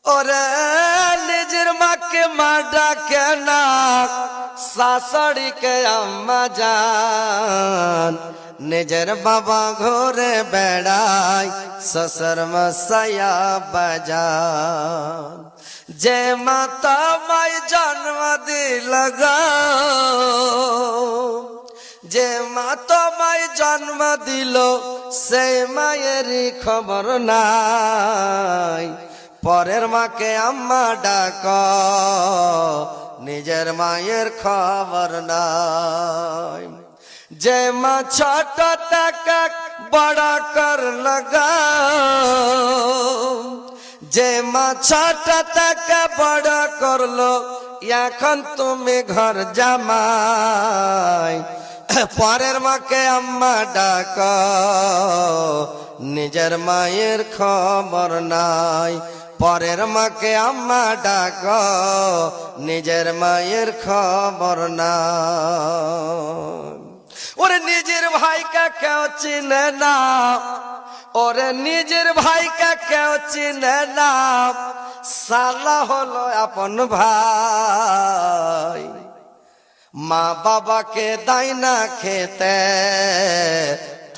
ওরে নিজের মাকে মা ডাকে না, শাশুড়িকে আম্মা জান। নিজের বাবা ঘুরে বেড়ায়, শ্বশুর মশাইয়া বাজান। যে মা তোমায় জন্ম দিল গো, যে মা তোমায় জন্ম দিল, সেই মায়েরই খবর নাই। পরের মাকে আম্মা ডাক, নিজের মায়ের খবর নাই। যে মা ছোট থেকে বড় করল গো, যে মা ছোট থেকে বড় করলো, এখন তুমি ঘর জামাই। পরের মাকে আম্মা ডাক, নিজের মায়ের খবর নাই। পরের মাকে আম্মা ডাক, নিজের মায়ের খবর নাই। ওরে নিজের ভাইকে কেউ চিনে না, ওরে নিজের ভাইকে কেউ চিনে না, শালা হলো আপন ভাই। মা বাবাকে দেয় না খেতে,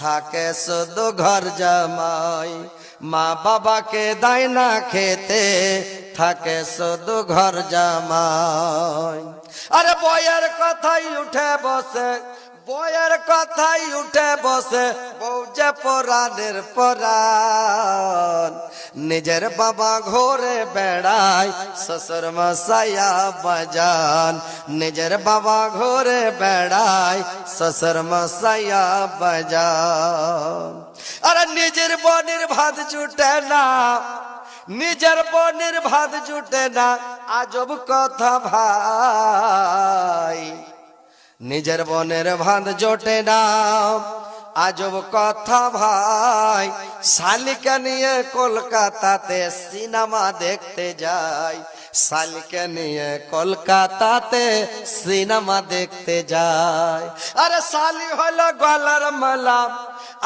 থাকে শুধু ঘর জামাই। মা বাবাকে দেয় না খেতে, থাকে শুধু ঘর জামাই। আরে বইয়ের কথাই উঠে বসে, বইয়ের কথাই উঠে বসে, বউ যে পরাণের পরাণ। নিজের বাবা ঘুরে বেড়ায়, শ্বশুর মশাইয়া বাজান। নিজের বাবা ঘুরে বেড়ায়, শ্বশুর মশাইয়া বাজান। আরে নিজের বোনের ভাত জুটে না, নিজের বোনের ভাত জুটে না, আজব কথা ভাই। নিজের বোনের ভাত জোটে না, আজব কথা ভাই। শালিকে নিয়ে কলকাতাতে সিনেমা দেখতে যাই, শালিকে নিয়ে কলকাতাতে সিনেমা দেখতে যায়। আরে শালি হলো গলার মালা,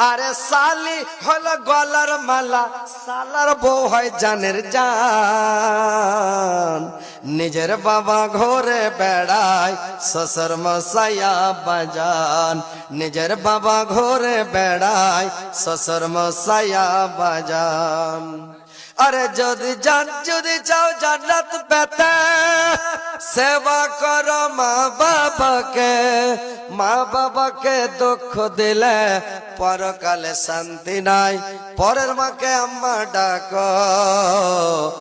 আরে শালি হলো গলার মালা, শালার বউ হয় জানের জান। নিজের বাবা ঘুরে বেড়ায়, শ্বশুর মশাইয়া বাজান। নিজের বাবা ঘুরে বেড়ায়, শ্বশুর মশাইয়া বাজান। আরে যদি চাও জান্নাত পেতে, সেবা করো মা বাবাকে। মা বাবাকে দুঃখ দিলে পরকালে শান্তি নাই। পরের মাকে আম্মা ডাকো।